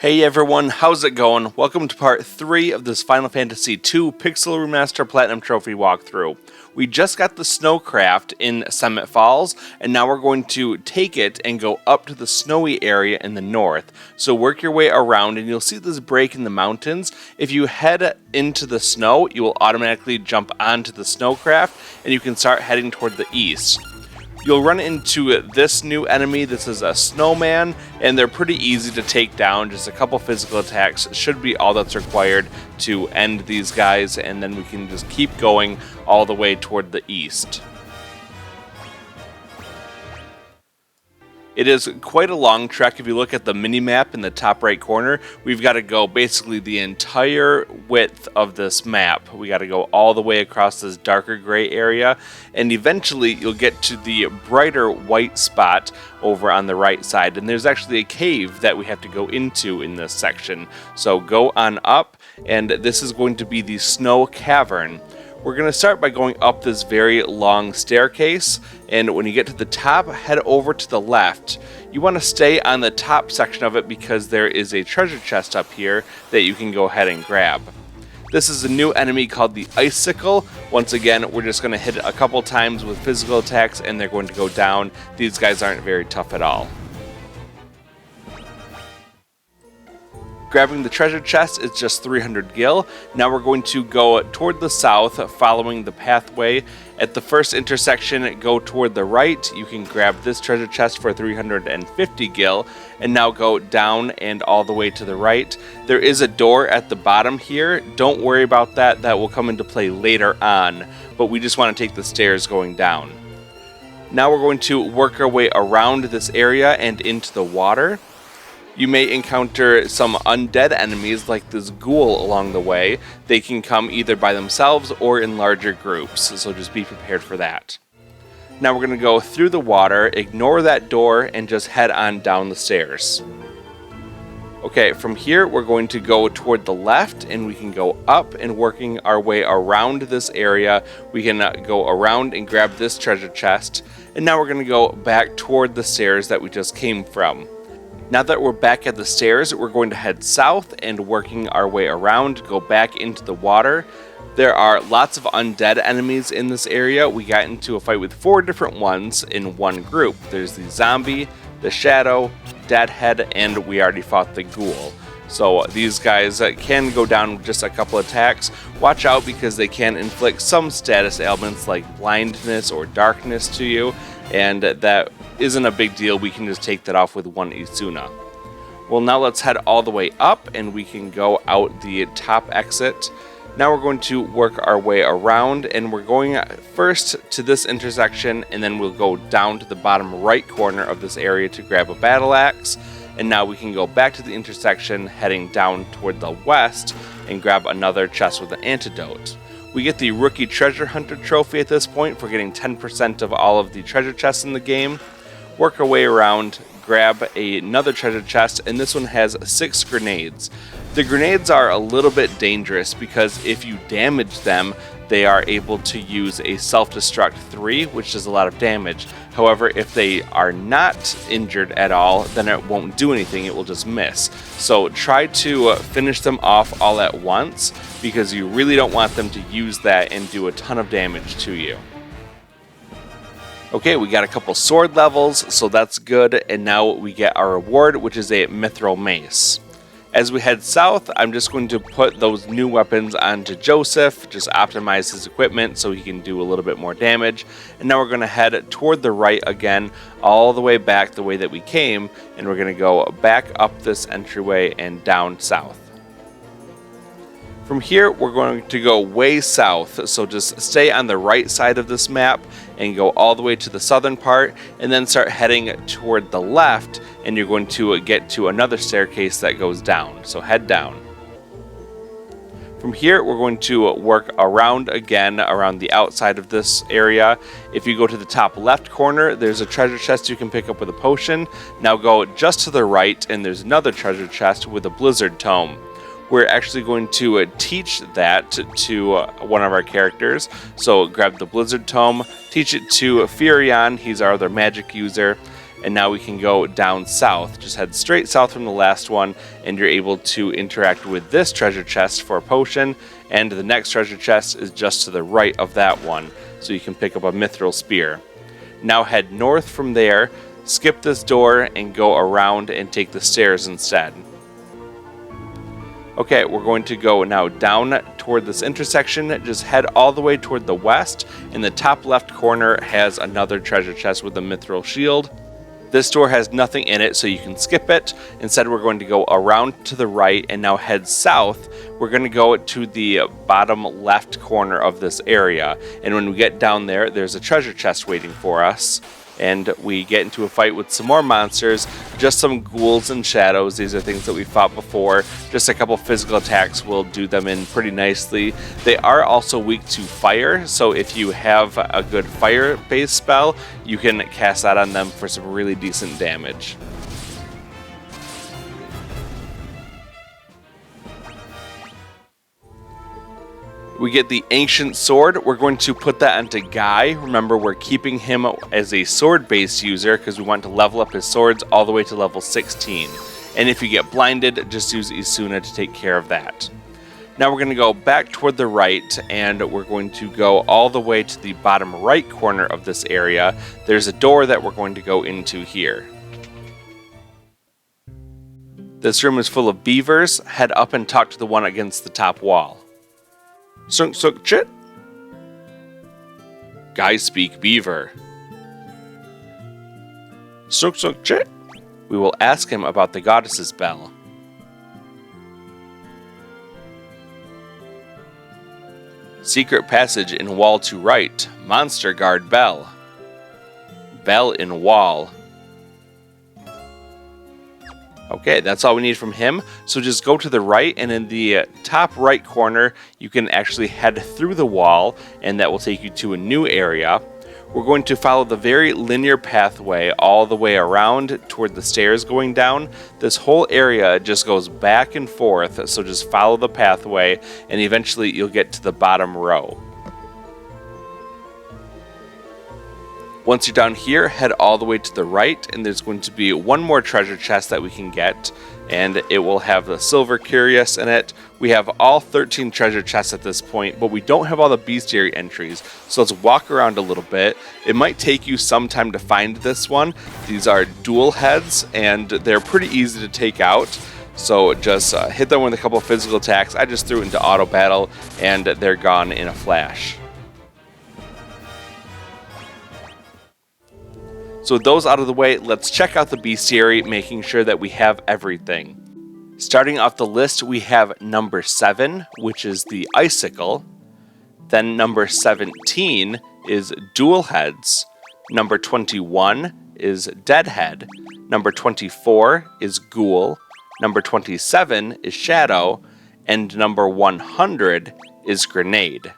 Hey everyone, how's it going? Welcome to part 3 of this Final Fantasy II Pixel Remaster Platinum Trophy walkthrough. We just got the Snowcraft in Summit Falls, and now we're going to take it and go up to the snowy area in the north. So work your way around and you'll see this break in the mountains. If you head into the snow, you will automatically jump onto the Snowcraft and you can start heading toward the east. You'll run into this new enemy. This is a snowman, and they're pretty easy to take down. Just a couple physical attacks should be all that's required to end these guys, and then we can just keep going all the way toward the east. It is quite a long trek. If you look at the mini-map in the top right corner, we've got to go basically the entire width of this map. We got to go all the way across this darker gray area, and eventually you'll get to the brighter white spot over on the right side, and there's actually a cave that we have to go into in this section. So go on up, and this is going to be the Snow Cavern. We're going to start by going up this very long staircase, and when you get to the top, head over to the left. You want to stay on the top section of it because there is a treasure chest up here that you can go ahead and grab. This is a new enemy called the Icicle. Once again, we're just going to hit it a couple times with physical attacks and they're going to go down. These guys aren't very tough at all. Grabbing the treasure chest is just 300 gil. Now we're going to go toward the south, following the pathway. At the first intersection, go toward the right. You can grab this treasure chest for 350 gil, and now go down and all the way to the right. There is a door at the bottom here. Don't worry about that. That will come into play later on, but we just want to take the stairs going down. Now we're going to work our way around this area and into the water. You may encounter some undead enemies like this ghoul along the way. They can come either by themselves or in larger groups, so just be prepared for that. Now we're going to go through the water, ignore that door, and just head on down the stairs. Okay, from here we're going to go toward the left, and we can go up and working our way around this area. We can go around and grab this treasure chest, and now we're going to go back toward the stairs that we just came from. Now that we're back at the stairs, we're going to head south and working our way around, go back into the water. There are lots of undead enemies in this area. We got into a fight with 4 different ones in one group. There's the zombie, the shadow, deadhead, and we already fought the ghoul. So these guys can go down with just a couple attacks. Watch out because they can inflict some status ailments like blindness or darkness to you, and that isn't a big deal. We can just take that off with one Isuna. Well, now let's head all the way up and we can go out the top exit. Now we're going to work our way around, and we're going first to this intersection, and then we'll go down to the bottom right corner of this area to grab a battle axe. And now we can go back to the intersection, heading down toward the west, and grab another chest with an antidote. We get the Rookie Treasure Hunter trophy at this point for getting 10% of all of the treasure chests in the game. Work our way around, grab another treasure chest, and this one has 6 grenades. The grenades are a little bit dangerous because if you damage them, they are able to use a self-destruct 3, which does a lot of damage. However, if they are not injured at all, then it won't do anything, it will just miss. So try to finish them off all at once, because you really don't want them to use that and do a ton of damage to you. Okay, we got a couple sword levels, so that's good, and now we get our reward, which is a mithril mace. As we head south, I'm just going to put those new weapons onto Joseph, just optimize his equipment so he can do a little bit more damage. And now we're going to head toward the right again, all the way back the way that we came, and we're going to go back up this entryway and down south. From here, we're going to go way south, so just stay on the right side of this map and go all the way to the southern part, and then start heading toward the left, and you're going to get to another staircase that goes down, so head down. From here, we're going to work around again, around the outside of this area. If you go to the top left corner, there's a treasure chest you can pick up with a potion. Now go just to the right, and there's another treasure chest with a blizzard tome. We're actually going to teach that to one of our characters. So grab the Blizzard Tome, teach it to Furion, he's our other magic user, and now we can go down south. Just head straight south from the last one, and you're able to interact with this treasure chest for a potion, and the next treasure chest is just to the right of that one, so you can pick up a mithril spear. Now head north from there, skip this door, and go around and take the stairs instead. Okay, we're going to go now down toward this intersection. Just head all the way toward the west. In the top left corner has another treasure chest with a mithril shield. This door has nothing in it, so you can skip it. Instead, we're going to go around to the right and now head south. We're going to go to the bottom left corner of this area. And when we get down there, there's a treasure chest waiting for us. And we get into a fight with some more monsters, just some ghouls and shadows. These are things that we fought before. Just a couple physical attacks will do them in pretty nicely. They are also weak to fire, so if you have a good fire-based spell, you can cast that on them for some really decent damage. We get the Ancient Sword. We're going to put that onto Guy. Remember, we're keeping him as a sword-based user because we want to level up his swords all the way to level 16. And if you get blinded, just use Isuna to take care of that. Now we're going to go back toward the right, and we're going to go all the way to the bottom right corner of this area. There's a door that we're going to go into here. This room is full of beavers. Head up and talk to the one against the top wall. Sunk sunk chit. Guy speak beaver. Sunk sunk chit. We will ask him about the goddess's bell. Secret passage in wall to right. Monster guard bell. Bell in wall. Okay, that's all we need from him. So just go to the right, and in the top right corner, you can actually head through the wall, and that will take you to a new area. We're going to follow the very linear pathway all the way around toward the stairs going down. This whole area just goes back and forth, so just follow the pathway, and eventually you'll get to the bottom row. Once you're down here, head all the way to the right, and there's going to be one more treasure chest that we can get, and it will have the Silver Curious in it. We have all 13 treasure chests at this point, but we don't have all the bestiary entries, so let's walk around a little bit. It might take you some time to find this one. These are dual heads, and they're pretty easy to take out. So just hit them with a couple of physical attacks. I just threw it into auto battle, and they're gone in a flash. So with those out of the way, let's check out the bestiary, making sure that we have everything. Starting off the list, we have number 7, which is the Icicle. Then number 17 is Dual Heads. Number 21 is Deadhead. Number 24 is Ghoul. Number 27 is Shadow. And number 100 is Grenade.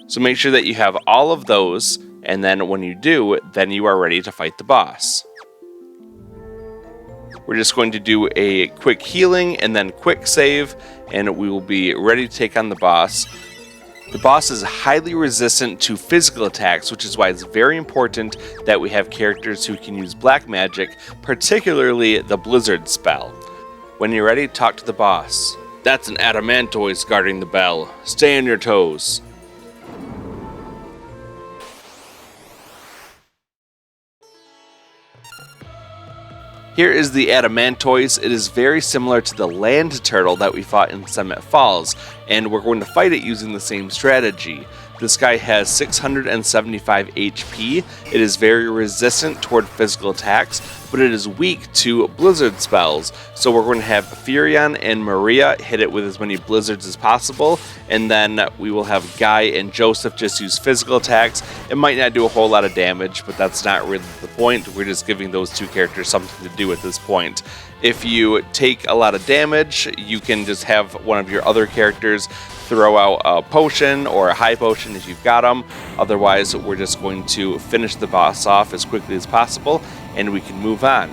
So make sure that you have all of those, and then when you do, then you are ready to fight the boss. We're just going to do a quick healing and then quick save, and we will be ready to take on the boss. The boss is highly resistant to physical attacks, which is why it's very important that we have characters who can use black magic, particularly the Blizzard spell. When you're ready, talk to the boss. That's an Adamantoise guarding the bell. Stay on your toes. Here is the Adamantoise. It is very similar to the land turtle that we fought in Summit Falls, and we're going to fight it using the same strategy. This guy has 675 HP. It is very resistant toward physical attacks, but it is weak to blizzard spells. So we're going to have Furion and Maria hit it with as many blizzards as possible, and then we will have Guy and Joseph just use physical attacks. It might not do a whole lot of damage, but that's not really the point. We're just giving those two characters something to do at this point. If you take a lot of damage, you can just have one of your other characters throw out a potion or a high potion if you've got them. Otherwise, we're just going to finish the boss off as quickly as possible, and we can move on.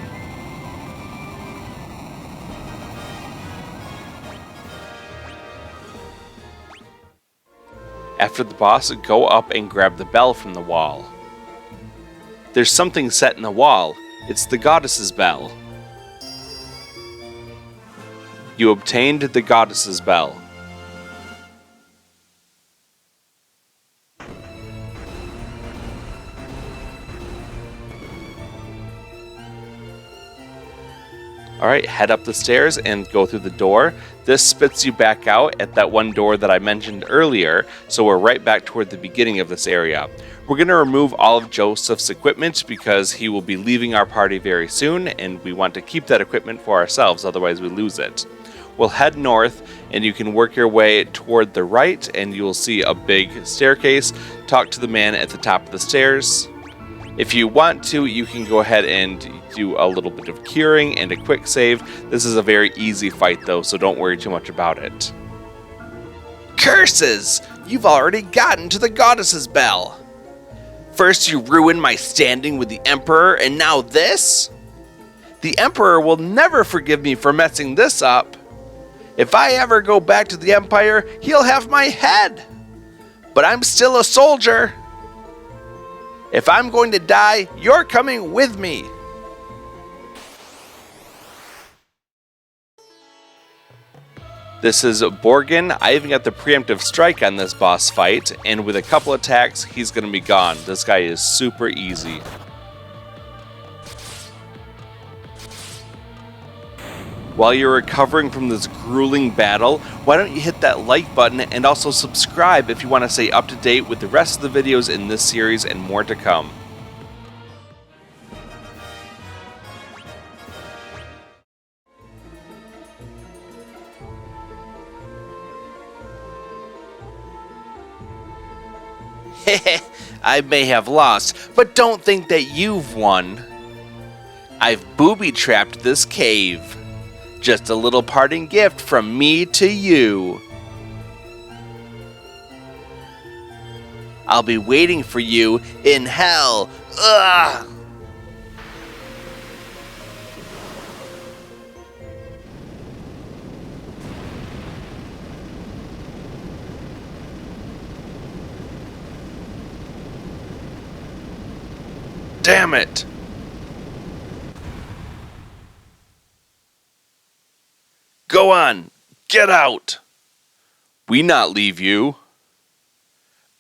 After the boss, go up and grab the bell from the wall. There's something set in the wall. It's the goddess's bell. You obtained the goddess's bell. Alright, head up the stairs and go through the door. This spits you back out at that one door that I mentioned earlier, so we're right back toward the beginning of this area. We're going to remove all of Joseph's equipment because he will be leaving our party very soon, and we want to keep that equipment for ourselves, otherwise we lose it. We'll head north, and you can work your way toward the right, and you'll see a big staircase. Talk to the man at the top of the stairs. If you want to, you can go ahead and do a little bit of curing and a quick save. This is a very easy fight though, so don't worry too much about it. Curses! You've already gotten to the goddess's bell! First you ruined my standing with the Emperor, and now this? The Emperor will never forgive me for messing this up. If I ever go back to the Empire, he'll have my head! But I'm still a soldier! If I'm going to die, you're coming with me! This is Borghen. I even got the preemptive strike on this boss fight, and with a couple attacks, he's going to be gone. This guy is super easy. While you're recovering from this grueling battle, why don't you hit that like button and also subscribe if you want to stay up to date with the rest of the videos in this series and more to come. I may have lost, but don't think that you've won. I've booby-trapped this cave. Just a little parting gift from me to you. I'll be waiting for you in hell. Ugh! Damn it! Go on! Get out! We not leave you.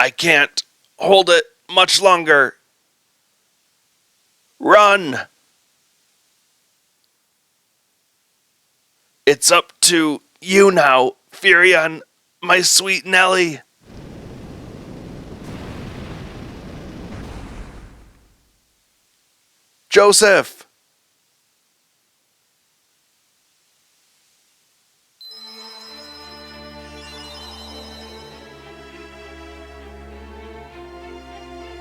I can't hold it much longer. Run! It's up to you now, Furion, my sweet Nelly. Joseph!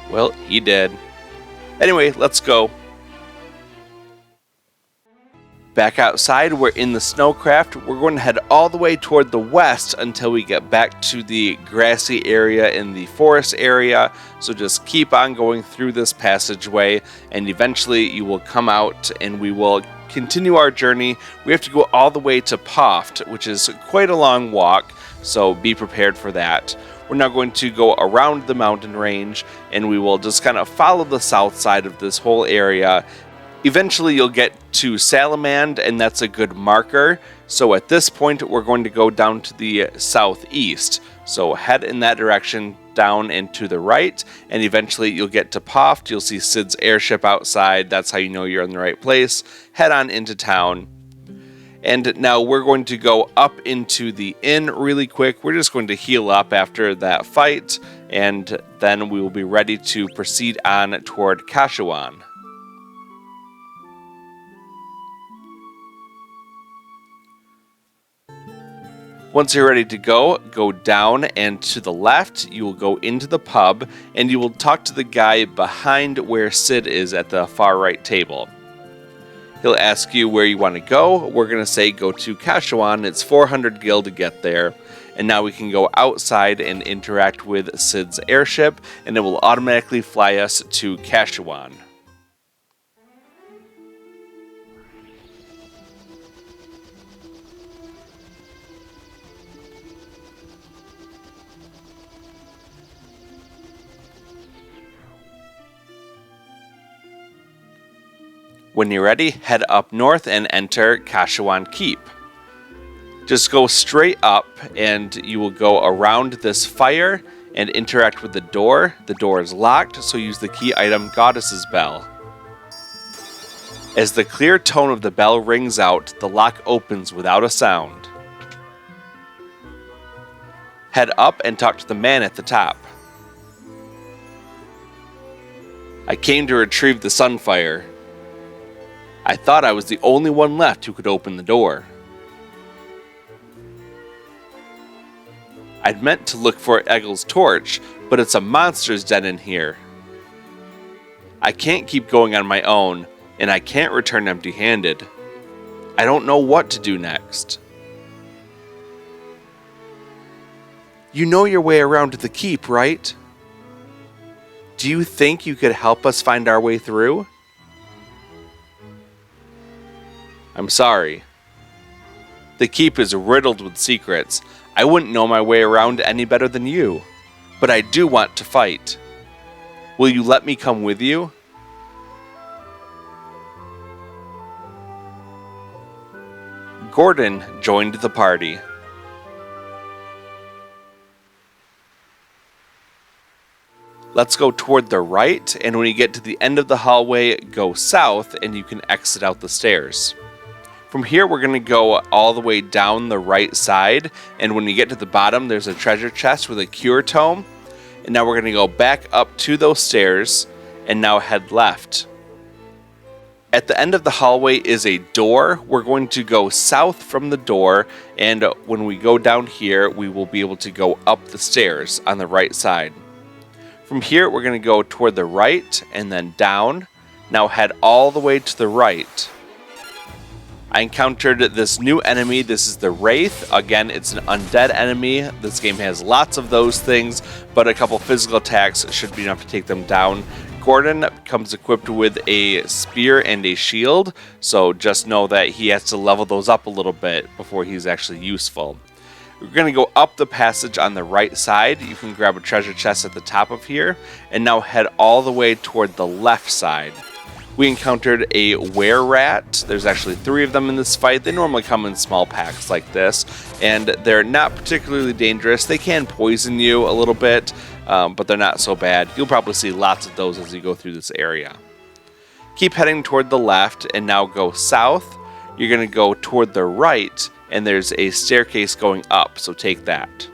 Well, he did. Anyway, let's go. Back outside, we're in the snowcraft. We're going to head all the way toward the west until we get back to the grassy area in the forest area. So just keep on going through this passageway, and eventually you will come out and we will continue our journey. We have to go all the way to Poft, which is quite a long walk, so be prepared for that. We're now going to go around the mountain range, and we will just kind of follow the south side of this whole area. Eventually you'll get to Salamand, and that's a good marker. So at this point we're going to go down to the southeast. So head in that direction down and to the right, and eventually you'll get to Poft. You'll see Sid's airship outside. That's how you know you're in the right place. Head on into town. And now we're going to go up into the inn really quick. We're just going to heal up after that fight, and then we will be ready to proceed on toward Kashuan. Once you're ready to go, go down, and to the left you will go into the pub, and you will talk to the guy behind where Sid is at the far right table. He'll ask you where you want to go. We're going to say go to Kashuan. It's 400 gil to get there. And now we can go outside and interact with Sid's airship, and it will automatically fly us to Kashuan. When you're ready, head up north and enter Kashuan Keep. Just go straight up and you will go around this fire and interact with the door. The door is locked, so use the key item Goddess's Bell. As the clear tone of the bell rings out, the lock opens without a sound. Head up and talk to the man at the top. I came to retrieve the Sunfire. I thought I was the only one left who could open the door. I'd meant to look for Eggel's torch, but it's a monster's den in here. I can't keep going on my own, and I can't return empty-handed. I don't know what to do next. You know your way around to the keep, right? Do you think you could help us find our way through? I'm sorry. The keep is riddled with secrets. I wouldn't know my way around any better than you, but I do want to fight. Will you let me come with you? Gordon joined the party. Let's go toward the right, and when you get to the end of the hallway, go south and you can exit out the stairs. From here, we're going to go all the way down the right side, and when you get to the bottom, there's a treasure chest with a cure tome. And now we're going to go back up to those stairs, and now head left. At the end of the hallway is a door. We're going to go south from the door, and when we go down here, we will be able to go up the stairs on the right side. From here, we're going to go toward the right, and then down. Now head all the way to the right. I encountered this new enemy. This is the Wraith. Again, it's an undead enemy. This game has lots of those things, but a couple physical attacks should be enough to take them down. Gordon comes equipped with a spear and a shield, so just know that he has to level those up a little bit before he's actually useful. We're going to go up the passage on the right side. You can grab a treasure chest at the top of here, and now head all the way toward the left side. We encountered a were-rat. There's actually 3 of them in this fight. They normally come in small packs like this, and they're not particularly dangerous. They can poison you a little bit, but they're not so bad. You'll probably see lots of those as you go through this area. Keep heading toward the left, and now go south. You're going to go toward the right, and there's a staircase going up, so take that.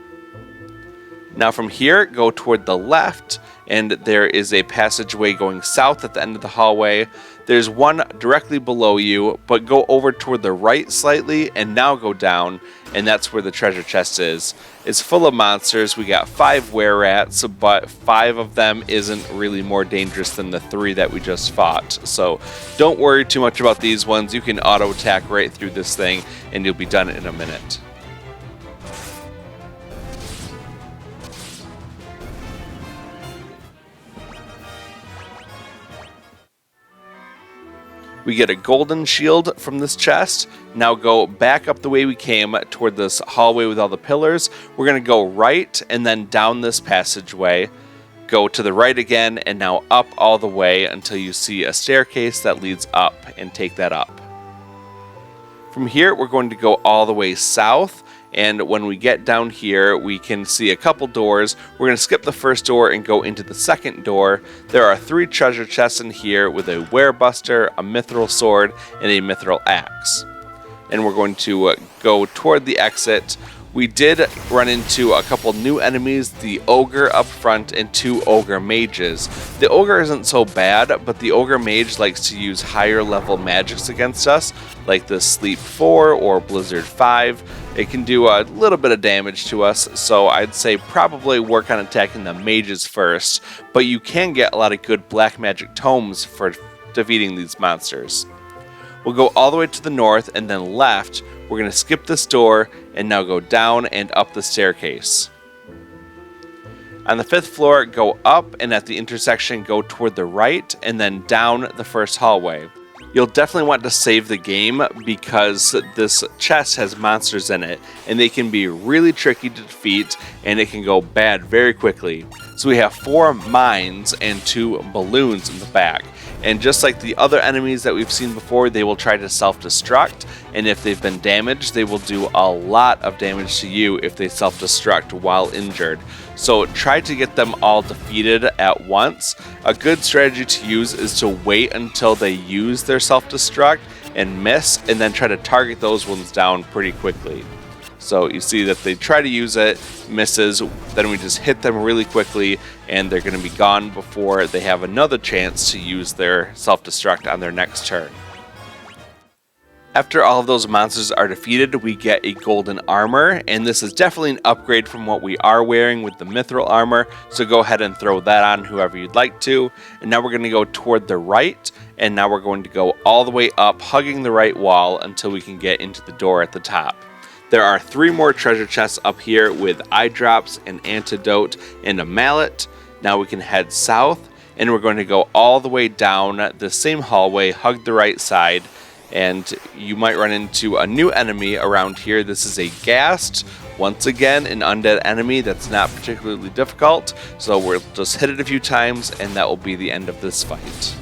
Now from here, go toward the left, and there is a passageway going south at the end of the hallway. There's one directly below you, but go over toward the right slightly, and now go down, and that's where the treasure chest is. It's full of monsters. We got 5 were-rats, but 5 of them isn't really more dangerous than the 3 that we just fought. So don't worry too much about these ones. You can auto-attack right through this thing, and you'll be done in a minute. We get a golden shield from this chest. Now go back up the way we came toward this hallway with all the pillars. We're going to go right and then down this passageway. Go to the right again and now up all the way until you see a staircase that leads up, and take that up. From here, we're going to go all the way south. And when we get down here, we can see a couple doors. We're going to skip the first door and go into the second door. There are 3 treasure chests in here with a werebuster, a mithril sword, and a mithril axe. And we're going to go toward the exit. We did run into a couple new enemies, the ogre up front and 2 ogre mages. The ogre isn't so bad, but the ogre mage likes to use higher level magics against us, like the Sleep 4 or Blizzard 5. It can do a little bit of damage to us, so I'd say probably work on attacking the mages first, but you can get a lot of good black magic tomes for defeating these monsters. We'll go all the way to the north and then left. We're going to skip this door and now go down and up the staircase. On the 5th floor, go up, and at the intersection, go toward the right and then down the first hallway. You'll definitely want to save the game because this chest has monsters in it, and they can be really tricky to defeat, and it can go bad very quickly. So we have 4 mines and 2 balloons in the back. and just like the other enemies that we've seen before, they will try to self-destruct, and if they've been damaged, they will do a lot of damage to you if they self-destruct while injured. So try to get them all defeated at once. A good strategy to use is to wait until they use their self-destruct and miss, and then try to target those ones down pretty quickly. So you see that they try to use it, misses, then we just hit them really quickly, and they're going to be gone before they have another chance to use their self-destruct on their next turn. After all of those monsters are defeated, we get a golden armor, and this is definitely an upgrade from what we are wearing with the mithril armor, so go ahead and throw that on whoever you'd like to. And now we're going to go toward the right, and now we're going to go all the way up, hugging the right wall until we can get into the door at the top. There are 3 more treasure chests up here with eye drops, an antidote, and a mallet. Now we can head south, and we're going to go all the way down the same hallway, hug the right side, and you might run into a new enemy around here. This is a ghast. Once again, an undead enemy that's not particularly difficult, so we'll just hit it a few times, and that will be the end of this fight.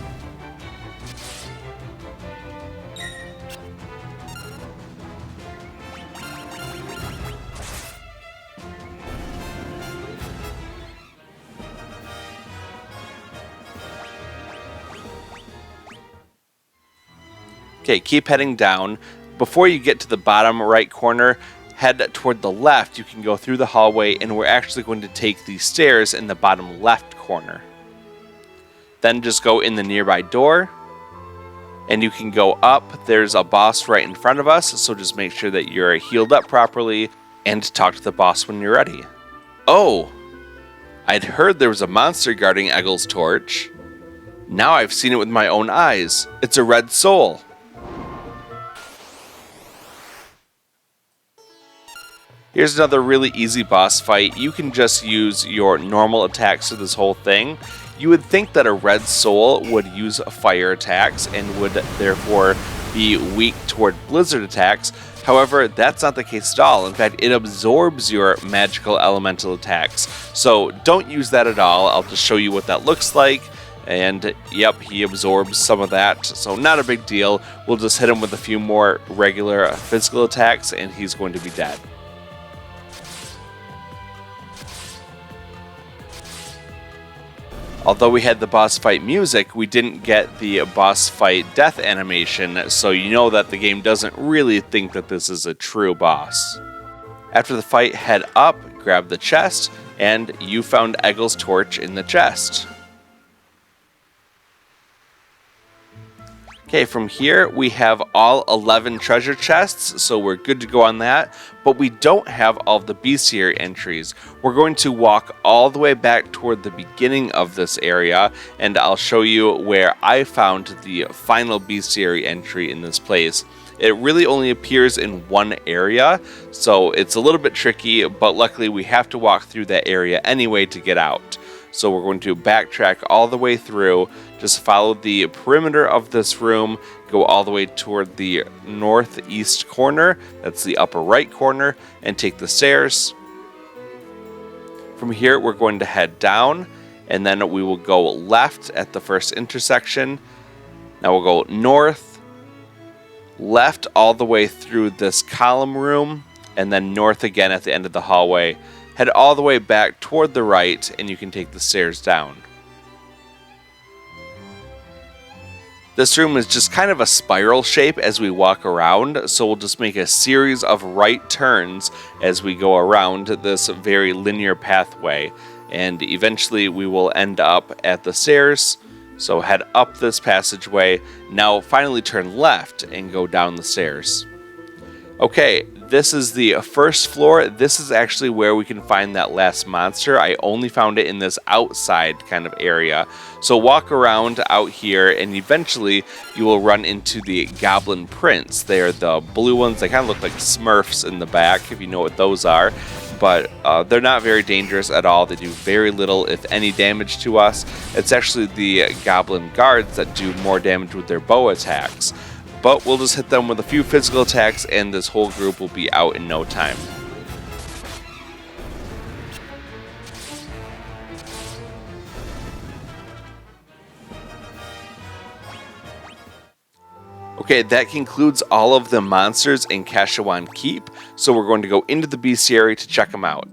Okay, keep heading down. Before you get to the bottom right corner, head toward the left. You can go through the hallway, and we're actually going to take the stairs in the bottom left corner. Then just go in the nearby door, and you can go up. There's a boss right in front of us, so just make sure that you're healed up properly, and talk to the boss when you're ready. Oh! I'd heard there was a monster guarding Egil's torch. Now I've seen it with my own eyes. It's a red soul. Here's another really easy boss fight. You can just use your normal attacks for this whole thing. You would think that a red soul would use fire attacks and would therefore be weak toward blizzard attacks. However, that's not the case at all. In fact, it absorbs your magical elemental attacks. So don't use that at all. I'll just show you what that looks like. And yep, he absorbs some of that, so not a big deal. We'll just hit him with a few more regular physical attacks and he's going to be dead. Although we had the boss fight music, we didn't get the boss fight death animation, so you know that the game doesn't really think that this is a true boss. After the fight, head up, grab the chest, and you found Egil's torch in the chest. Okay, from here we have all 11 treasure chests, so we're good to go on that, but we don't have all of the bestiary entries. We're going to walk all the way back toward the beginning of this area, and I'll show you where I found the final bestiary entry in this place. It really only appears in one area, so it's a little bit tricky, but luckily we have to walk through that area anyway to get out. So we're going to backtrack all the way through, just follow the perimeter of this room, go all the way toward the northeast corner, that's the upper right corner, and take the stairs. From here we're going to head down, and then we will go left at the first intersection. Now we'll go north, left all the way through this column room, and then north again at the end of the hallway. Head all the way back toward the right, and you can take the stairs down. This room is just kind of a spiral shape as we walk around, so we'll just make a series of right turns as we go around this very linear pathway, and eventually we will end up at the stairs. So head up this passageway, now finally turn left and go down the stairs. Okay, this is the first floor. This is actually where we can find that last monster. I only found it in this outside kind of area. So walk around out here and eventually you will run into the Goblin Prince. They are the blue ones. They kind of look like Smurfs in the back, if you know what those are. But they're not very dangerous at all. They do very little, if any, damage to us. It's actually the Goblin Guards that do more damage with their bow attacks. But we'll just hit them with a few physical attacks and this whole group will be out in no time. Okay, that concludes all of the monsters in Kashuan Keep, so we're going to go into the bestiary to check them out.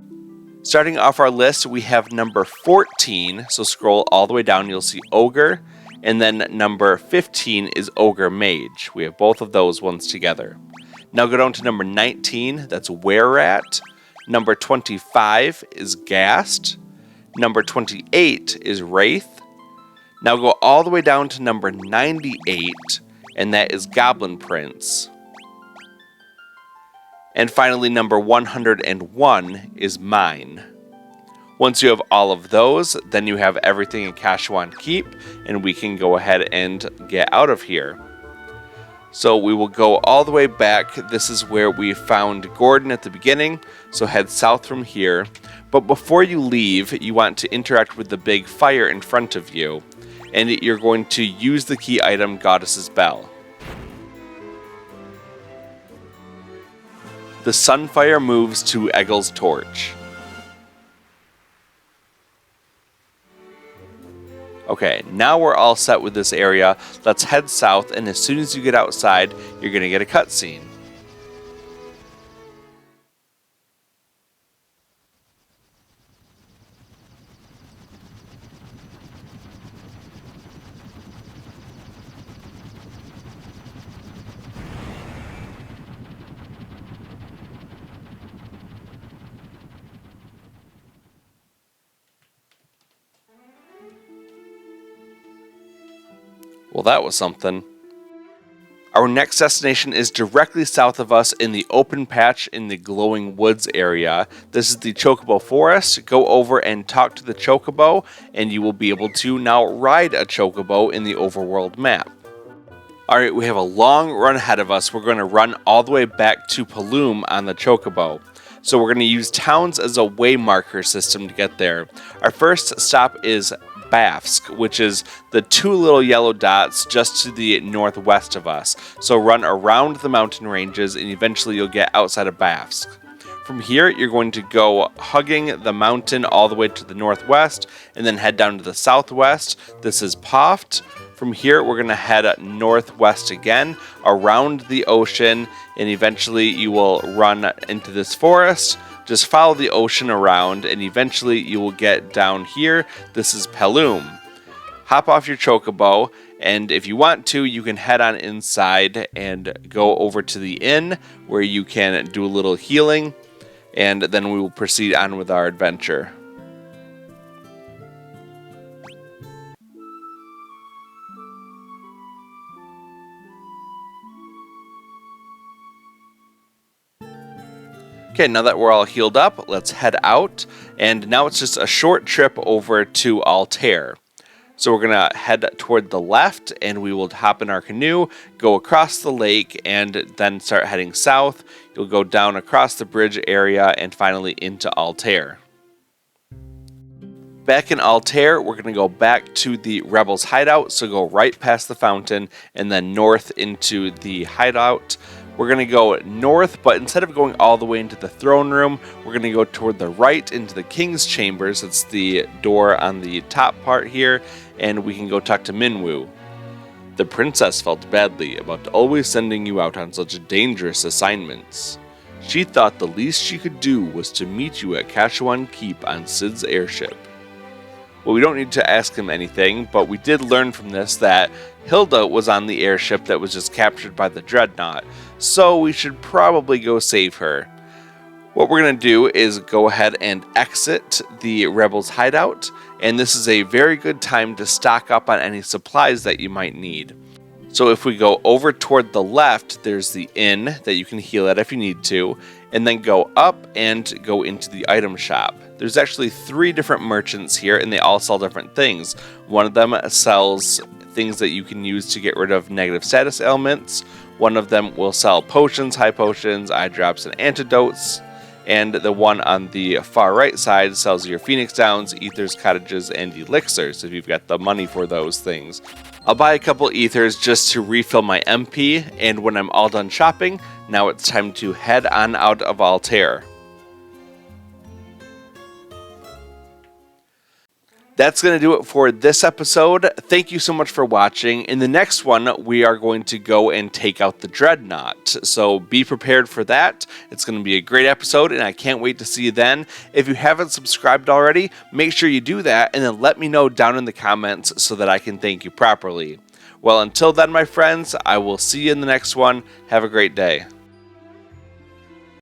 Starting off our list, we have number 14, so scroll all the way down, you'll see Ogre, and then number 15 is Ogre Mage. We have both of those ones together. Now go down to number 19, that's Were-Rat. Number 25 is Ghast. Number 28 is Wraith. Now go all the way down to number 98, and that is Goblin Prince. And finally, number 101 is Mine. Once you have all of those, then you have everything in Kashuan Keep, and we can go ahead and get out of here. So we will go all the way back. This is where we found Gordon at the beginning, so head south from here. But before you leave, you want to interact with the big fire in front of you, and you're going to use the key item Goddess's Bell. The Sunfire moves to Eggel's Torch. Okay, now we're all set with this area. Let's head south, and as soon as you get outside, you're going to get a cutscene. Well, that was something. Our next destination is directly south of us in the open patch in the glowing woods area. This is the Chocobo Forest. Go over and talk to the Chocobo, and you will be able to now ride a Chocobo in the overworld map. Alright, we have a long run ahead of us. We're going to run all the way back to Paloom on the Chocobo. So we're going to use towns as a way marker system to get there. Our first stop is Bafsk, which is the two little yellow dots just to the northwest of us. So run around the mountain ranges and eventually you'll get outside of Bafsk. From here, you're going to go hugging the mountain all the way to the northwest and then head down to the southwest. This is Poft. From here, we're going to head northwest again, around the ocean, and eventually you will run into this forest. Just follow the ocean around, and eventually you will get down here. This is Paloom. Hop off your Chocobo, and if you want to, you can head on inside and go over to the inn, where you can do a little healing, and then we will proceed on with our adventure. Okay, now that we're all healed up, let's head out, and now it's just a short trip over to Altair. So we're going to head toward the left, and we will hop in our canoe, go across the lake, and then start heading south. You'll go down across the bridge area, and finally into Altair. Back in Altair, we're going to go back to the Rebels' hideout, so go right past the fountain, and then north into the hideout. We're going to go north, but instead of going all the way into the throne room, we're going to go toward the right into the king's chambers. It's the door on the top part here, and we can go talk to Minwu. The princess felt badly about always sending you out on such dangerous assignments. She thought the least she could do was to meet you at Kashuan Keep on Cid's airship. Well, we don't need to ask him anything, but we did learn from this that Hilda was on the airship that was just captured by the Dreadnought, so we should probably go save her. What we're going to do is go ahead and exit the Rebels' hideout, and this is a very good time to stock up on any supplies that you might need. So if we go over toward the left, there's the inn that you can heal at if you need to, and then go up and go into the item shop. There's actually 3 different merchants here, and they all sell different things. One of them sells things that you can use to get rid of negative status ailments. One of them will sell potions, high potions, eye drops, and antidotes. And the one on the far right side sells your Phoenix Downs, Ethers, Cottages, and Elixirs, if you've got the money for those things. I'll buy a couple Ethers just to refill my MP, and when I'm all done shopping, now it's time to head on out of Altair. That's going to do it for this episode. Thank you so much for watching. In the next one, we are going to go and take out the Dreadnought. So be prepared for that. It's going to be a great episode, and I can't wait to see you then. If you haven't subscribed already, make sure you do that, and then let me know down in the comments so that I can thank you properly. Well, until then, my friends, I will see you in the next one. Have a great day.